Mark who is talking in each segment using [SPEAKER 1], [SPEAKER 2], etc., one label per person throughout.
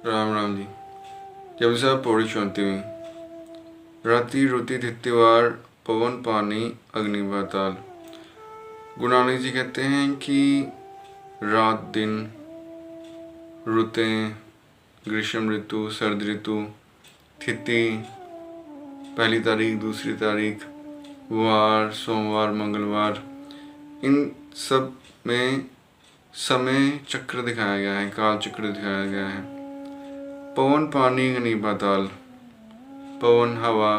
[SPEAKER 1] राम राम जी। जब साहब पौड़ी 34। राति रोती धित्तिवार पवन पानी अग्नि पाताल। गुरु नानक जी कहते हैं कि रात दिन, रुतें, ग्रीष्म ऋतु, सर्द ऋतु, तिथि, पहली तारीख, दूसरी तारीख, वार, सोमवार, मंगलवार, इन सब में समय चक्र दिखाया गया है, काल चक्र दिखाया गया है। पवन पानी अग्नि पाताल। पवन हवा,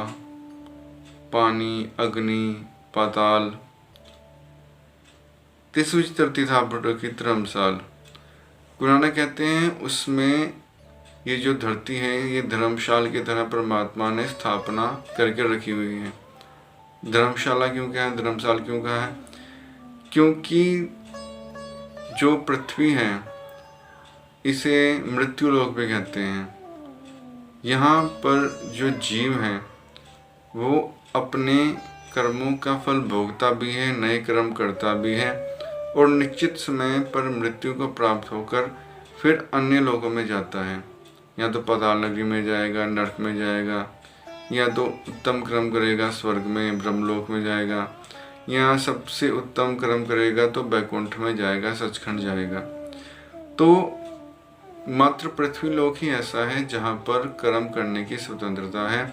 [SPEAKER 1] पानी, अग्नि, पाताल, तिस विच धरती था की धर्मशाल। गुरु नानक कहते हैं उसमें ये जो धरती है ये धर्मशाल की तरह परमात्मा ने स्थापना करके रखी हुई है। धर्मशाला क्यों कहा है, धर्मशाल क्यों कहा है? क्योंकि जो पृथ्वी है इसे मृत्यु लोक भी कहते हैं। यहाँ पर जो जीव हैं वो अपने कर्मों का फल भोगता भी है, नए कर्म करता भी है और निश्चित समय पर मृत्यु को प्राप्त होकर फिर अन्य लोकों में जाता है। या तो पाताल नगरी में जाएगा, नरक में जाएगा, या तो उत्तम कर्म करेगा स्वर्ग में, ब्रह्मलोक में जाएगा, या सबसे उत्तम कर्म करेगा तो बैकुंठ में जाएगा, सचखंड जाएगा। तो मात्र पृथ्वी लोक ही ऐसा है जहाँ पर कर्म करने की स्वतंत्रता है।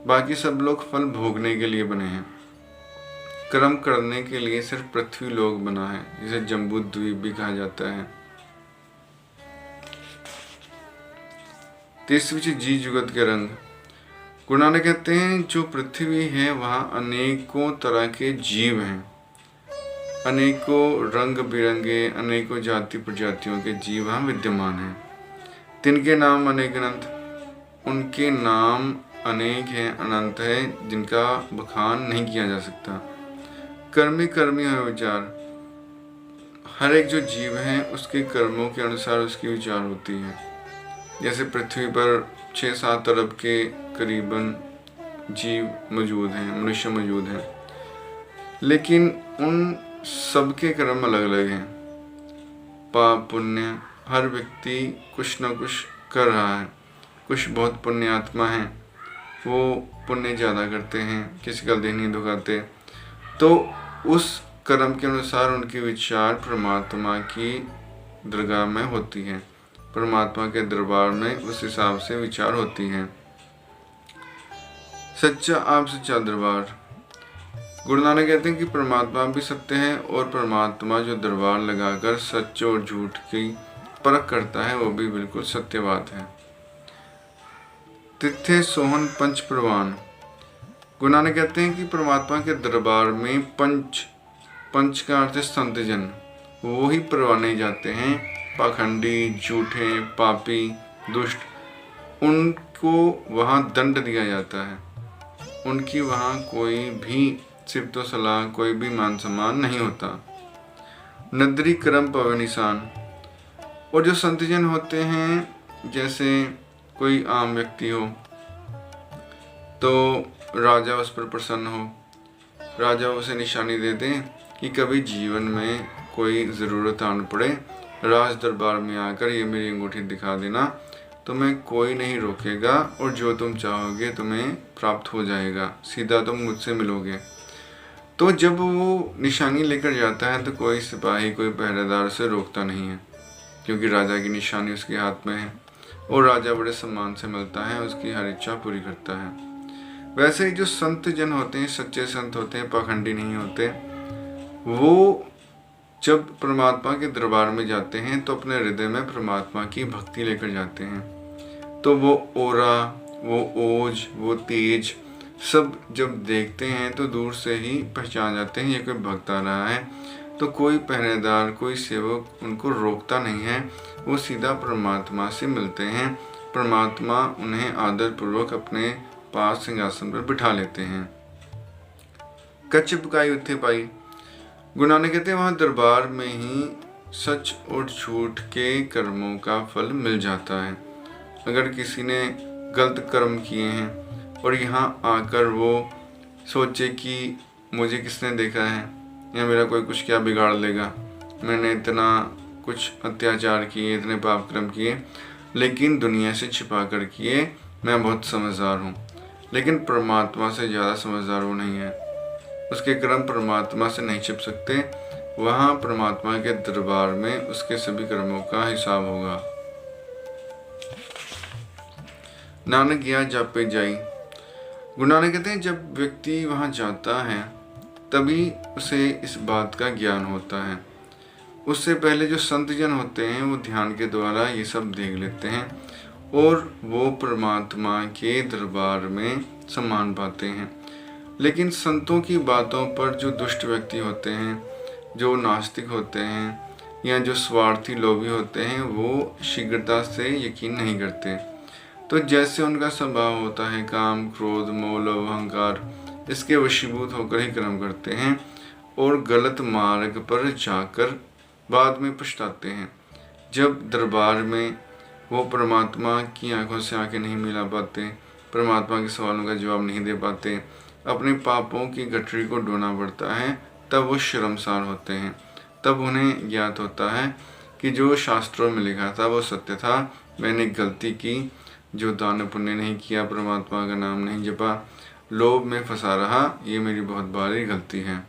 [SPEAKER 1] बाकी सब लोग फल भोगने के लिए बने हैं। कर्म करने के लिए सिर्फ पृथ्वी लोक बना है, जिसे जम्बू द्वीप भी कहा जाता है। तिस विच जी जुगत के रंग। गुरु नानक कहते हैं जो पृथ्वी है वहाँ अनेकों तरह के जीव हैं, अनेकों रंग बिरंगे, अनेकों जाति प्रजातियों के जीव वहाँ विद्यमान हैं। तिनके नाम अनेक अनंत। उनके नाम अनेक हैं, अनंत है, जिनका बखान नहीं किया जा सकता। कर्मी कर्मी है विचार। हर एक जो जीव है उसके कर्मों के अनुसार उसकी विचार होती है। जैसे पृथ्वी पर 6-7 अरब के करीबन जीव मौजूद हैं, मनुष्य मौजूद हैं, लेकिन उन सबके कर्म अलग अलग हैं। पाप पुण्य, हर व्यक्ति कुछ न कुछ कर रहा है। कुछ बहुत पुण्य आत्मा हैं, वो पुण्य ज़्यादा करते हैं, किसी का दिल नहीं दुखाते, तो उस कर्म के अनुसार उनकी विचार परमात्मा की दरगाह में होती है, परमात्मा के दरबार में उस हिसाब से विचार होती हैं। सच्चा आप सच्चा दरबार। गुरु नानक कहते हैं कि परमात्मा भी सत्य है और परमात्मा जो दरबार लगाकर सच और झूठ की परख करता है वो भी बिल्कुल सत्य बात है। तिथे सोहन पंच प्रवान। गुरु नानक कहते हैं कि परमात्मा के दरबार में पंच का अर्थ संत जन, वो ही परवाने जाते हैं। पाखंडी, झूठे, पापी, दुष्ट, उनको वहाँ दंड दिया जाता है। उनकी वहाँ कोई भी सिफ्तो सलाह, कोई भी मान सम्मान नहीं होता। नदरी कर्म पवे निशान। और जो संतजन होते हैं, जैसे कोई आम व्यक्ति हो तो राजा उस पर प्रसन्न हो, राजा उसे निशानी दे दें कि कभी जीवन में कोई ज़रूरत आन पड़े, राज दरबार में आकर ये मेरी अंगूठी दिखा देना, तुम्हें कोई नहीं रोकेगा और जो तुम चाहोगे तुम्हें प्राप्त हो जाएगा, सीधा तुम मुझसे मिलोगे। तो जब वो निशानी लेकर जाता है तो कोई सिपाही, कोई पहरेदार उसे रोकता नहीं है, क्योंकि राजा की निशानी उसके हाथ में है और राजा बड़े सम्मान से मिलता है, उसकी हर इच्छा पूरी करता है। वैसे ही जो संत जन होते हैं, सच्चे संत होते हैं, पाखंडी नहीं होते, वो जब परमात्मा के दरबार में जाते हैं तो अपने हृदय में परमात्मा की भक्ति लेकर जाते हैं। तो वो ओरा, वो ओज, वो तेज सब जब देखते हैं तो दूर से ही पहचान जाते हैं ये कोई भक्त आ रहा है। तो कोई पहरेदार, कोई सेवक उनको रोकता नहीं है, वो सीधा परमात्मा से मिलते हैं। परमात्मा उन्हें आदरपूर्वक अपने पास सिंहासन पर बिठा लेते हैं। कच्च पकाई उत्थे पाई। गुरु नानक कहते हैं वहाँ दरबार में ही सच और झूठ के कर्मों का फल मिल जाता है। अगर किसी ने गलत कर्म किए हैं और यहाँ आकर वो सोचे कि मुझे किसने देखा है या मेरा कोई कुछ क्या बिगाड़ लेगा, मैंने इतना कुछ अत्याचार किए, इतने पाप कर्म किए, लेकिन दुनिया से छिपा कर किए। मैं बहुत समझदार हूँ, लेकिन परमात्मा से ज़्यादा समझदार वो नहीं है। उसके कर्म परमात्मा से नहीं छिप सकते। वहाँ परमात्मा के दरबार में उसके सभी कर्मों का हिसाब होगा। नानक गया जापे जाई। गुरु नानक कहते हैं, जब व्यक्ति वहाँ जाता है तभी उसे इस बात का ज्ञान होता है। उससे पहले जो संत जन होते हैं वो ध्यान के द्वारा ये सब देख लेते हैं और वो परमात्मा के दरबार में सम्मान पाते हैं। लेकिन संतों की बातों पर जो दुष्ट व्यक्ति होते हैं, जो नास्तिक होते हैं या जो स्वार्थी लोभी होते हैं, वो शीघ्रता से यकीन नहीं करते। तो जैसे उनका स्वभाव होता है, काम, क्रोध, मोह, लोभ, अहंकार, इसके वशीभूत होकर ही कर्म करते हैं और गलत मार्ग पर जाकर बाद में पछताते हैं। जब दरबार में वो परमात्मा की आंखों से आंखें नहीं मिला पाते, परमात्मा के सवालों का जवाब नहीं दे पाते, अपने पापों की गठरी को ढोना पड़ता है, तब वो शर्मसार होते हैं। तब उन्हें ज्ञात होता है कि जो शास्त्रों में लिखा था वो सत्य था। मैंने गलती की, जो दान पुण्य नहीं किया, परमात्मा का नाम नहीं जपा, लोभ में फंसा रहा, ये मेरी बहुत बड़ी गलती है।